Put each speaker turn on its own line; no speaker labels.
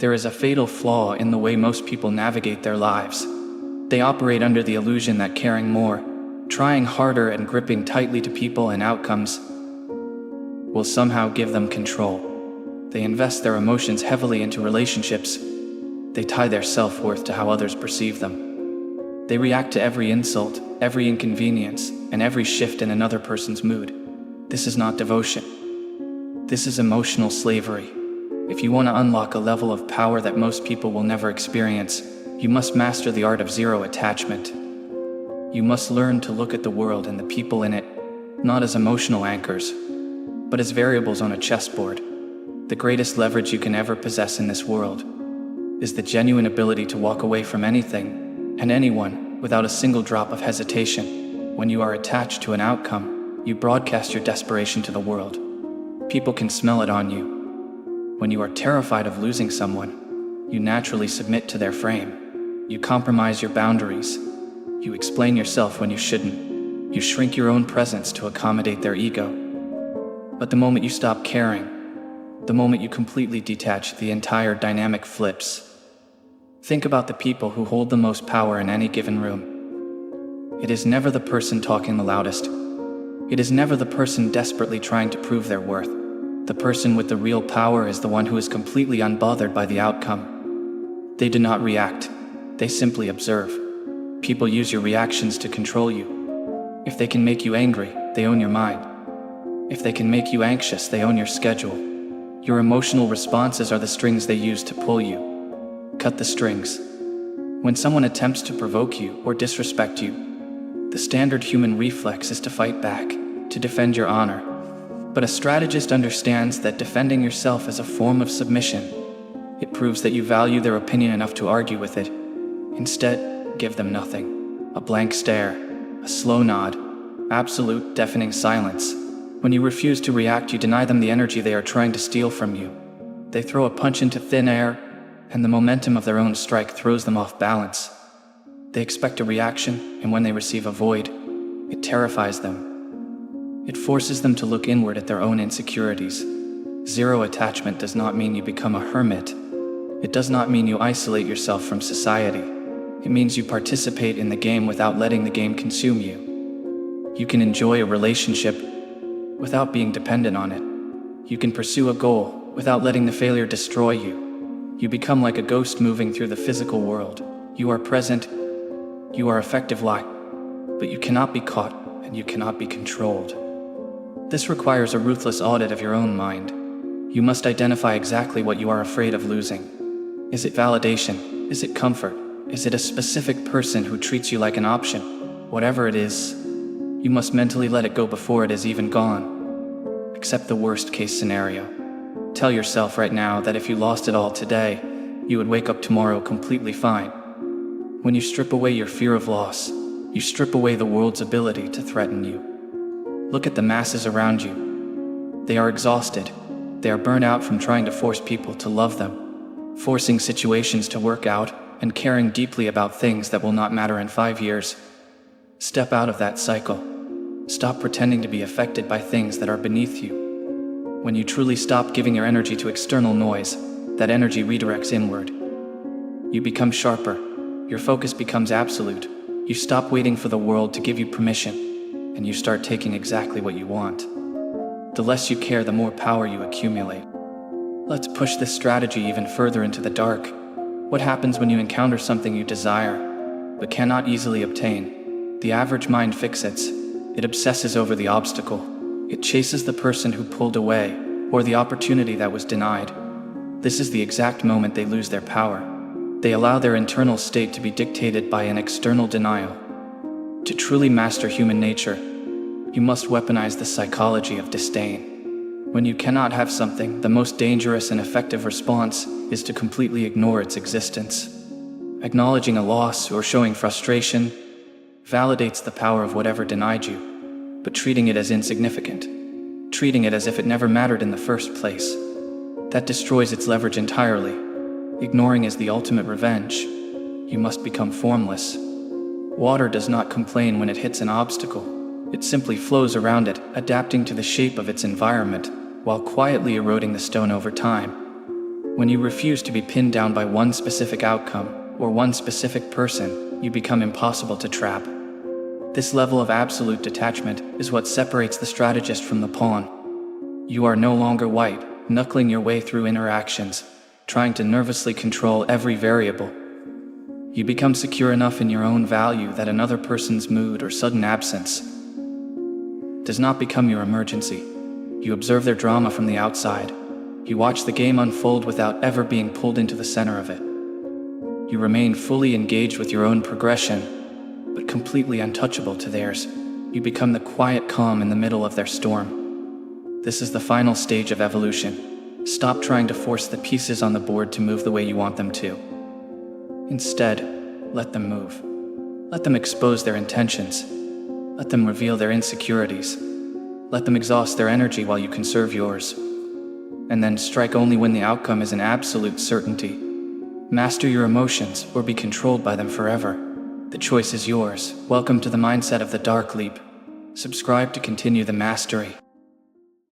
There is a fatal flaw in the way most people navigate their lives. They operate under the illusion that caring more, trying harder, and gripping tightly to people and outcomes will somehow give them control. They invest their emotions heavily into relationships. They tie their self-worth to how others perceive them. They react to every insult, every inconvenience, and every shift in another person's mood. This is not devotion. This is emotional slavery. If you want to unlock a level of power that most people will never experience, you must master the art of zero attachment. You must learn to look at the world and the people in it, not as emotional anchors, but as variables on a chessboard. The greatest leverage you can ever possess in this world is the genuine ability to walk away from anything and anyone without a single drop of hesitation. When you are attached to an outcome, you broadcast your desperation to the world. People can smell it on you. When you are terrified of losing someone, you naturally submit to their frame. You compromise your boundaries. You explain yourself when you shouldn't. You shrink your own presence to accommodate their ego. But the moment you stop caring, the moment you completely detach, the entire dynamic flips. Think about the people who hold the most power in any given room. It is never the person talking the loudest. It is never the person desperately trying to prove their worth. The person with the real power is the one who is completely unbothered by the outcome. They do not react. They simply observe. People use your reactions to control you. If they can make you angry, they own your mind. If they can make you anxious, they own your schedule. Your emotional responses are the strings they use to pull you. Cut the strings. When someone attempts to provoke you or disrespect you, the standard human reflex is to fight back, to defend your honor. But a strategist understands that defending yourself is a form of submission. It proves that you value their opinion enough to argue with it. Instead, give them nothing. A blank stare, a slow nod, absolute deafening silence. When you refuse to react, you deny them the energy they are trying to steal from you. They throw a punch into thin air, and the momentum of their own strike throws them off balance. They expect a reaction, and when they receive a void, it terrifies them. It forces them to look inward at their own insecurities. Zero attachment does not mean you become a hermit. It does not mean you isolate yourself from society. It means you participate in the game without letting the game consume you. You can enjoy a relationship without being dependent on it. You can pursue a goal without letting the failure destroy you. You become like a ghost moving through the physical world. You are present, you are effective light, but you cannot be caught and you cannot be controlled. This requires a ruthless audit of your own mind. You must identify exactly what you are afraid of losing. Is it validation? Is it comfort? Is it a specific person who treats you like an option? Whatever it is, you must mentally let it go before it is even gone. Accept the worst case scenario. Tell yourself right now that if you lost it all today, you would wake up tomorrow completely fine. When you strip away your fear of loss, you strip away the world's ability to threaten you. Look at the masses around you. They are exhausted. They are burnt out from trying to force people to love them, forcing situations to work out, and caring deeply about things that will not matter in 5 years. Step out of that cycle. Stop pretending to be affected by things that are beneath you. When you truly stop giving your energy to external noise, that energy redirects inward. You become sharper. Your focus becomes absolute. You stop waiting for the world to give you permission, and you start taking exactly what you want. The less you care, the more power you accumulate. Let's push this strategy even further into the dark. What happens when you encounter something you desire, but cannot easily obtain? The average mind fixates. It obsesses over the obstacle. It chases the person who pulled away, or the opportunity that was denied. This is the exact moment they lose their power. They allow their internal state to be dictated by an external denial. To truly master human nature, you must weaponize the psychology of disdain. When you cannot have something, the most dangerous and effective response is to completely ignore its existence. Acknowledging a loss or showing frustration validates the power of whatever denied you, but treating it as insignificant, treating it as if it never mattered in the first place, that destroys its leverage entirely. Ignoring is the ultimate revenge. You must become formless. Water does not complain when it hits an obstacle. It simply flows around it, adapting to the shape of its environment, while quietly eroding the stone over time. When you refuse to be pinned down by one specific outcome or one specific person, you become impossible to trap. This level of absolute detachment is what separates the strategist from the pawn. You are no longer white, knuckling your way through interactions, trying to nervously control every variable. You become secure enough in your own value that another person's mood or sudden absence does not become your emergency. You observe their drama from the outside. You watch the game unfold without ever being pulled into the center of it. You remain fully engaged with your own progression, but completely untouchable to theirs. You become the quiet calm in the middle of their storm. This is the final stage of evolution. Stop trying to force the pieces on the board to move the way you want them to. Instead, let them move. Let them expose their intentions. Let them reveal their insecurities. Let them exhaust their energy while you conserve yours. And then strike only when the outcome is an absolute certainty. Master your emotions or be controlled by them forever. The choice is yours. Welcome to the mindset of the Dark Leap. Subscribe to continue the mastery.